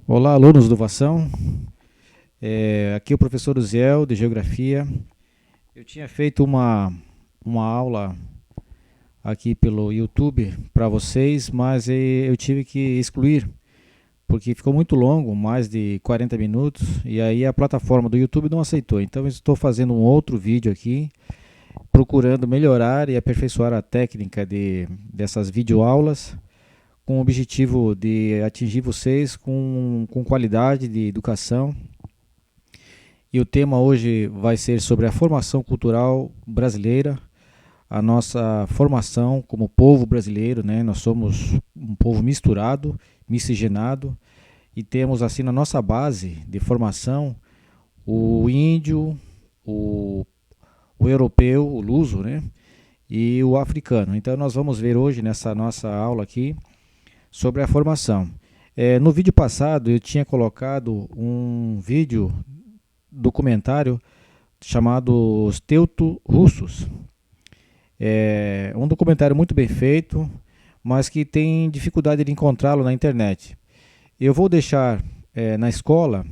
Olá, alunos do Vação. Aqui é o professor Uziel, de Geografia. Eu tinha feito uma aula aqui pelo YouTube para vocês, mas eu tive que excluir, porque ficou muito longo, mais de 40 minutos, e aí a plataforma do YouTube não aceitou. Então eu estou fazendo um outro vídeo aqui, procurando melhorar e aperfeiçoar a técnica dessas videoaulas, com o objetivo de atingir vocês com qualidade de educação. E o tema hoje vai ser sobre a formação cultural brasileira, a nossa formação como povo brasileiro, né? Nós somos um povo misturado, miscigenado, e temos assim na nossa base de formação o índio, o, o europeu, o luso, né? E o africano. Então nós vamos ver hoje nessa nossa aula aqui sobre a formação. No vídeo passado eu tinha colocado um vídeo documentário chamado Os Teuto-Russos. É um documentário muito bem feito, mas que tem dificuldade de encontrá-lo na internet. Eu vou deixar na escola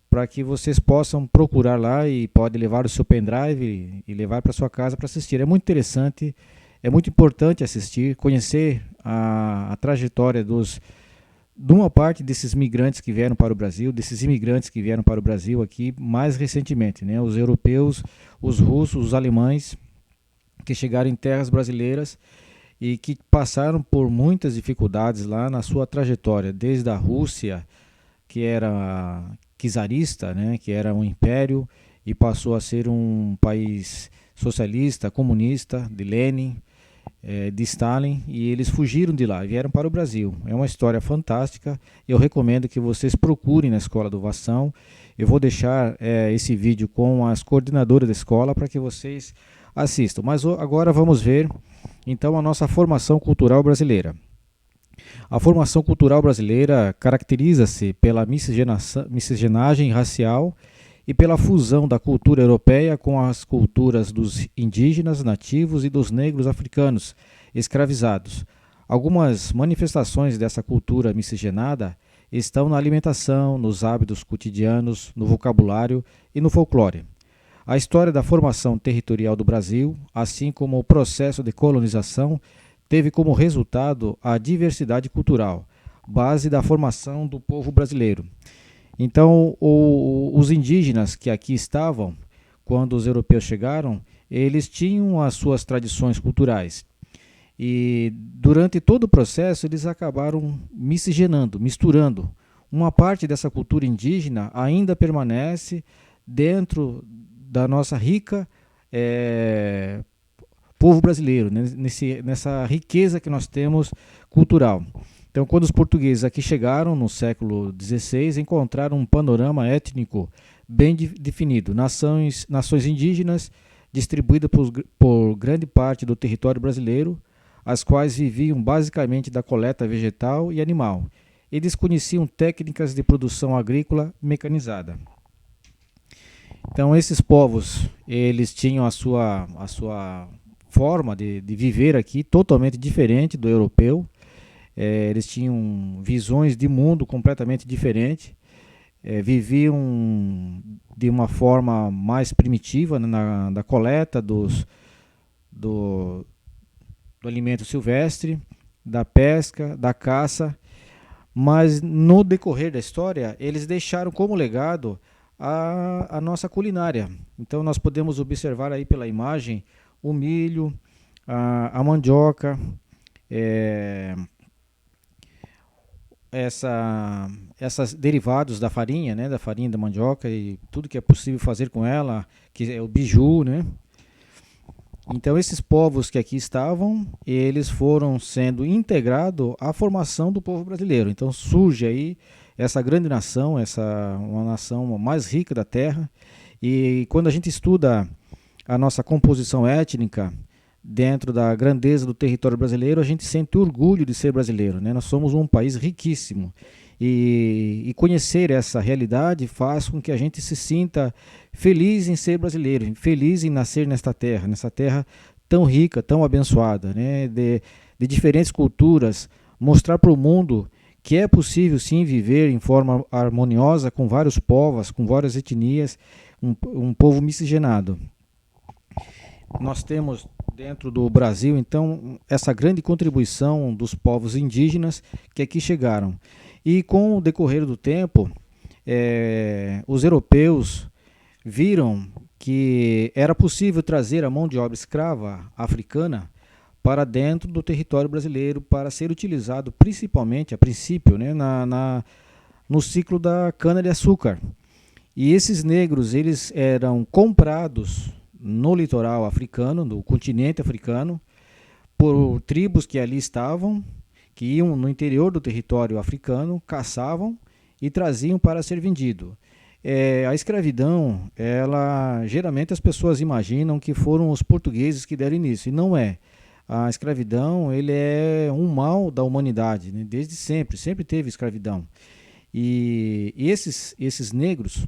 para que vocês possam procurar lá e pode levar o seu pendrive e levar para sua casa para assistir. É muito interessante, é muito importante assistir, conhecer a trajetória de uma parte desses migrantes que vieram para o Brasil, desses imigrantes que vieram para o Brasil aqui mais recentemente, né? Os europeus, os russos, os alemães que chegaram em terras brasileiras e que passaram por muitas dificuldades lá na sua trajetória, desde a Rússia, que era czarista, né? Que era um império e passou a ser um país socialista, comunista, de Lenin, de Stalin, e eles fugiram de lá e vieram para o Brasil. É uma história fantástica. Eu recomendo que vocês procurem na Escola do Vação. Eu vou deixar esse vídeo com as coordenadoras da escola para que vocês assistam. Mas agora vamos ver então a nossa formação cultural brasileira. A formação cultural brasileira caracteriza-se pela miscigenagem racial e pela fusão da cultura europeia com as culturas dos indígenas nativos e dos negros africanos escravizados. Algumas manifestações dessa cultura miscigenada estão na alimentação, nos hábitos cotidianos, no vocabulário e no folclore. A história da formação territorial do Brasil, assim como o processo de colonização, teve como resultado a diversidade cultural, base da formação do povo brasileiro. Então, os indígenas que aqui estavam, quando os europeus chegaram, eles tinham as suas tradições culturais. E durante todo o processo, eles acabaram miscigenando, misturando. Uma parte dessa cultura indígena ainda permanece dentro da nossa rica povo brasileiro, né? Nessa riqueza que nós temos cultural. Então, quando os portugueses aqui chegaram no século XVI, encontraram um panorama étnico bem definido. Nações indígenas distribuídas por grande parte do território brasileiro, as quais viviam basicamente da coleta vegetal e animal. Eles conheciam técnicas de produção agrícola mecanizada. Então, esses povos, eles tinham a sua forma de viver aqui totalmente diferente do europeu. Eles tinham visões de mundo completamente diferentes, viviam de uma forma mais primitiva, né, da coleta do, do alimento silvestre, da pesca, da caça, mas no decorrer da história eles deixaram como legado a nossa culinária. Então nós podemos observar aí pela imagem o milho, a mandioca, essas derivados da farinha, né, da farinha da mandioca e tudo que é possível fazer com ela, que é o biju, né? Então esses povos que aqui estavam, eles foram sendo integrados à formação do povo brasileiro. Então surge aí essa grande nação, uma nação mais rica da terra. E quando a gente estuda a nossa composição étnica dentro da grandeza do território brasileiro, a gente sente orgulho de ser brasileiro, né? Nós somos um país riquíssimo e conhecer essa realidade faz com que a gente se sinta feliz em ser brasileiro, feliz em nascer nessa terra tão rica, tão abençoada, né? De diferentes culturas, mostrar para o mundo que é possível sim viver em forma harmoniosa com vários povos, com várias etnias, um povo miscigenado. Nós temos dentro do Brasil, então, essa grande contribuição dos povos indígenas que aqui chegaram. E com o decorrer do tempo, os europeus viram que era possível trazer a mão de obra escrava africana para dentro do território brasileiro para ser utilizado principalmente, a princípio, né, no ciclo da cana-de-açúcar. E esses negros eles eram comprados no litoral africano, no continente africano, por tribos que ali estavam, que iam no interior do território africano, caçavam e traziam para ser vendido. A escravidão, ela geralmente as pessoas imaginam que foram os portugueses que deram início, e não é. A escravidão ele é um mal da humanidade, né? Desde sempre, sempre teve escravidão. E esses negros,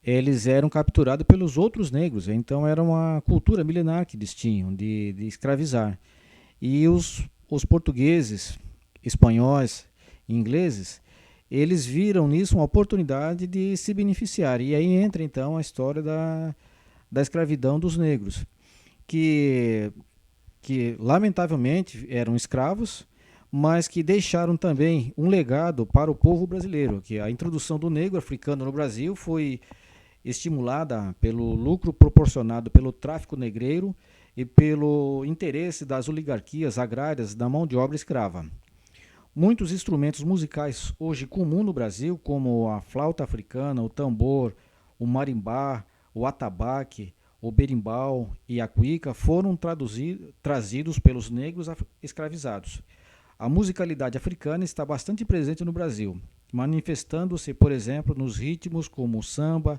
eles eram capturados pelos outros negros, então era uma cultura milenar que eles tinham de escravizar. E os portugueses, espanhóis, ingleses, eles viram nisso uma oportunidade de se beneficiar. E aí entra então a história da escravidão dos negros, que lamentavelmente eram escravos, mas que deixaram também um legado para o povo brasileiro, que a introdução do negro africano no Brasil foi estimulada pelo lucro proporcionado pelo tráfico negreiro e pelo interesse das oligarquias agrárias da mão de obra escrava. Muitos instrumentos musicais hoje comuns no Brasil, como a flauta africana, o tambor, o marimbá, o atabaque, o berimbau e a cuíca, foram trazidos pelos negros escravizados. A musicalidade africana está bastante presente no Brasil, manifestando-se, por exemplo, nos ritmos como o samba,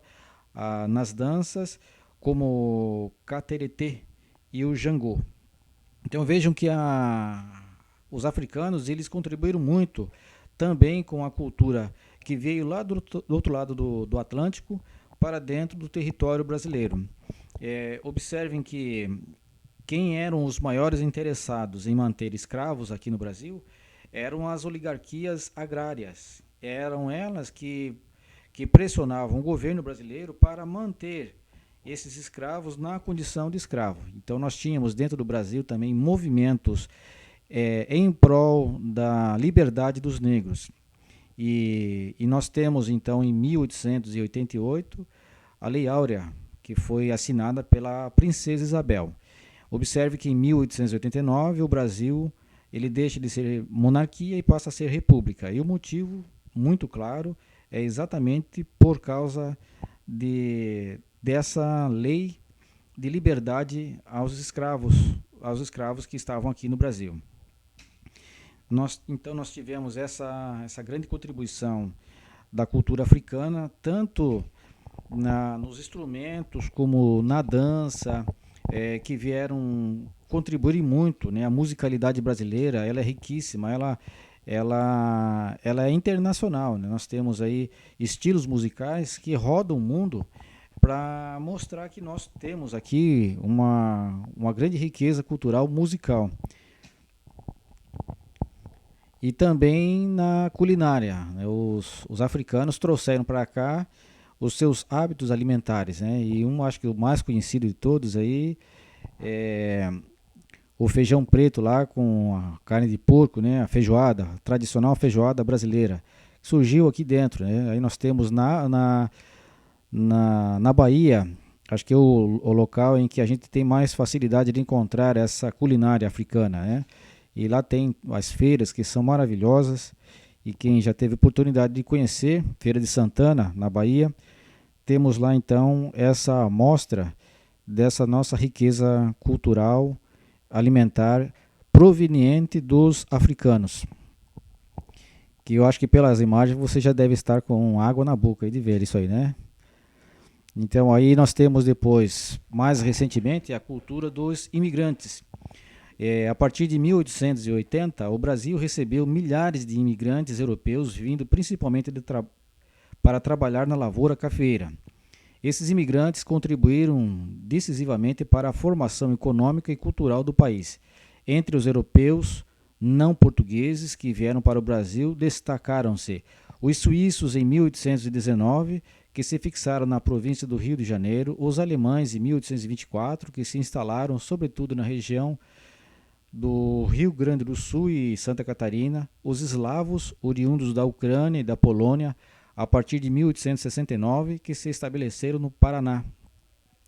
nas danças, como o cateretê e o jangô. Então vejam que os africanos eles contribuíram muito também com a cultura que veio lá do outro lado do Atlântico para dentro do território brasileiro. Observem que quem eram os maiores interessados em manter escravos aqui no Brasil eram as oligarquias agrárias. Eram elas que pressionavam o governo brasileiro para manter esses escravos na condição de escravo. Então nós tínhamos dentro do Brasil também movimentos em prol da liberdade dos negros. E nós temos então em 1888 a Lei Áurea, que foi assinada pela Princesa Isabel. Observe que em 1889 o Brasil ele deixa de ser monarquia e passa a ser república. E o motivo, muito claro, é exatamente por causa dessa lei de liberdade aos escravos que estavam aqui no Brasil. Então nós tivemos essa grande contribuição da cultura africana, tanto nos instrumentos como na dança, que vieram contribuir muito, né? A musicalidade brasileira ela é riquíssima, ela é internacional, né? Nós temos aí estilos musicais que rodam o mundo para mostrar que nós temos aqui uma grande riqueza cultural musical. E também na culinária, né? Os africanos trouxeram para cá os seus hábitos alimentares, né? E acho que o mais conhecido de todos aí é o feijão preto lá com a carne de porco, né? A feijoada, a tradicional feijoada brasileira, que surgiu aqui dentro, né? Aí nós temos na Bahia, acho que é o local em que a gente tem mais facilidade de encontrar essa culinária africana, né? E lá tem as feiras que são maravilhosas, e quem já teve oportunidade de conhecer, Feira de Santana, na Bahia, temos lá então essa amostra dessa nossa riqueza cultural, alimentar, proveniente dos africanos. Que eu acho que pelas imagens você já deve estar com água na boca de ver isso aí, né? Então aí nós temos depois, mais recentemente, a cultura dos imigrantes. A partir de 1880, o Brasil recebeu milhares de imigrantes europeus vindo principalmente para trabalhar na lavoura cafeeira. Esses imigrantes contribuíram decisivamente para a formação econômica e cultural do país. Entre os europeus, não portugueses que vieram para o Brasil. Destacaram-se os suíços em 1819, que se fixaram na província do Rio de Janeiro, os alemães em 1824, que se instalaram sobretudo na região do Rio Grande do Sul e Santa Catarina, os eslavos, oriundos da Ucrânia e da Polônia, a partir de 1869, que se estabeleceram no Paraná.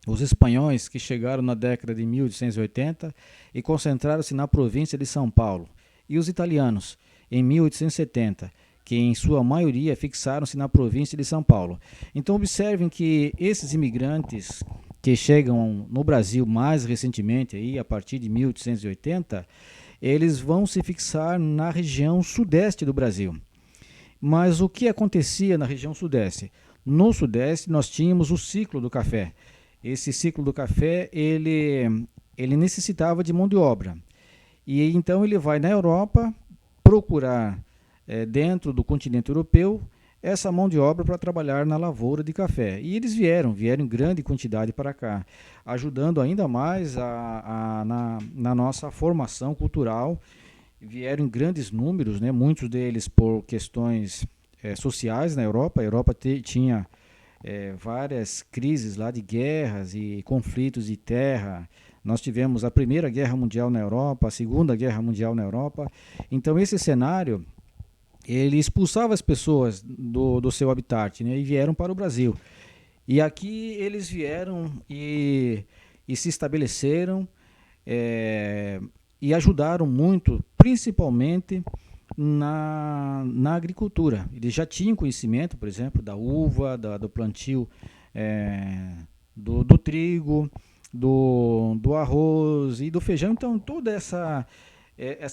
Os espanhóis, que chegaram na década de 1880 e concentraram-se na província de São Paulo. E os italianos, em 1870, que em sua maioria fixaram-se na província de São Paulo. Então observem que esses imigrantes que chegam no Brasil mais recentemente, aí, a partir de 1880, eles vão se fixar na região sudeste do Brasil. Mas o que acontecia na região sudeste? No sudeste nós tínhamos o ciclo do café. Esse ciclo do café, ele necessitava de mão de obra. E então ele vai na Europa procurar, dentro do continente europeu, essa mão de obra para trabalhar na lavoura de café. E eles vieram em grande quantidade para cá, ajudando ainda mais na nossa formação cultural. Vieram em grandes números, né? Muitos deles por questões sociais na Europa. A Europa tinha várias crises lá de guerras e conflitos de terra. Nós tivemos a Primeira Guerra Mundial na Europa, a Segunda Guerra Mundial na Europa. Então esse cenário, ele expulsava as pessoas do seu habitat, né, e vieram para o Brasil. E aqui eles vieram e se estabeleceram e ajudaram muito, principalmente na agricultura. Eles já tinham conhecimento, por exemplo, da uva, do plantio do trigo, do arroz e do feijão. Então toda essa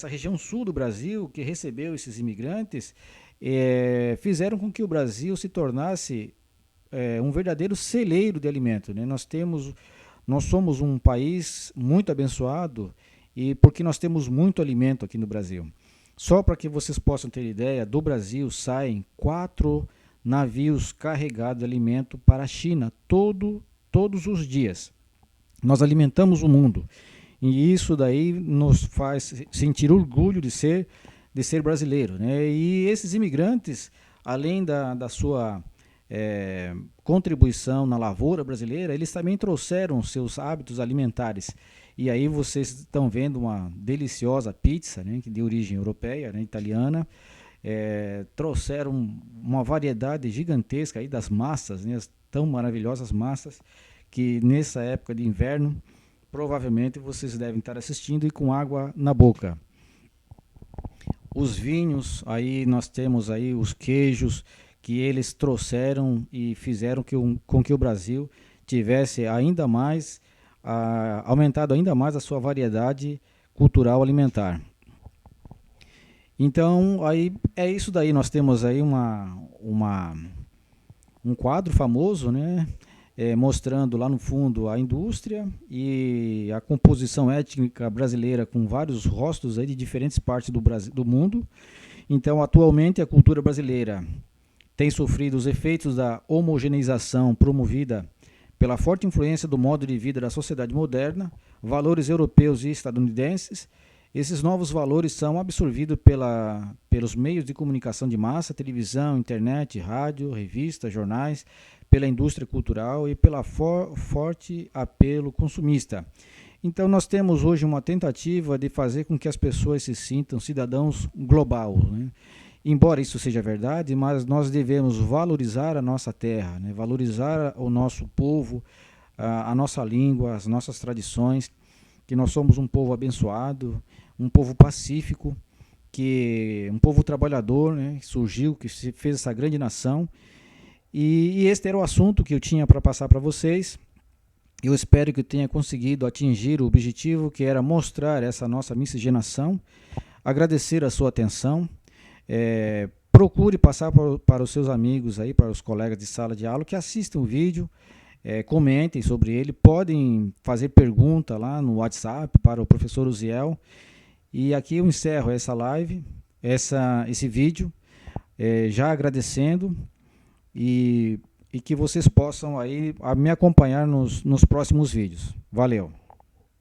região sul do Brasil, que recebeu esses imigrantes, fizeram com que o Brasil se tornasse um verdadeiro celeiro de alimento, né? Nós somos um país muito abençoado, e porque nós temos muito alimento aqui no Brasil. Só para que vocês possam ter ideia, do Brasil saem 4 navios carregados de alimento para a China todos os dias. Nós alimentamos o mundo. E isso daí nos faz sentir orgulho de ser brasileiro, né? E esses imigrantes, além da sua contribuição na lavoura brasileira, eles também trouxeram seus hábitos alimentares. E aí vocês estão vendo uma deliciosa pizza, né, de origem europeia, né, italiana. Trouxeram uma variedade gigantesca aí das massas, né, as tão maravilhosas massas, que nessa época de inverno provavelmente vocês devem estar assistindo e com água na boca. Os vinhos, aí nós temos aí os queijos que eles trouxeram e fizeram com que o Brasil tivesse ainda mais, aumentado ainda mais a sua variedade cultural alimentar. Então, aí é isso daí. Nós temos aí um quadro famoso, né? Mostrando lá no fundo a indústria e a composição étnica brasileira, com vários rostos aí de diferentes partes do mundo. Então, atualmente, a cultura brasileira tem sofrido os efeitos da homogeneização promovida pela forte influência do modo de vida da sociedade moderna, valores europeus e estadunidenses. Esses novos valores são absorvidos pelos meios de comunicação de massa, televisão, internet, rádio, revistas, jornais, pela indústria cultural e pela forte apelo consumista. Então nós temos hoje uma tentativa de fazer com que as pessoas se sintam cidadãos global, né? Embora isso seja verdade, mas nós devemos valorizar a nossa terra, né? Valorizar o nosso povo, a nossa língua, as nossas tradições, que nós somos um povo abençoado, um povo pacífico, um povo trabalhador, né? Que surgiu, que se fez essa grande nação. E este era o assunto que eu tinha para passar para vocês. Eu espero que eu tenha conseguido atingir o objetivo, que era mostrar essa nossa miscigenação, agradecer a sua atenção. Procure passar para os seus amigos, aí, para os colegas de sala de aula que assistam o vídeo, comentem sobre ele, podem fazer pergunta lá no WhatsApp para o professor Uziel. E aqui eu encerro essa live, esse vídeo, já agradecendo e que vocês possam aí me acompanhar nos próximos vídeos. Valeu!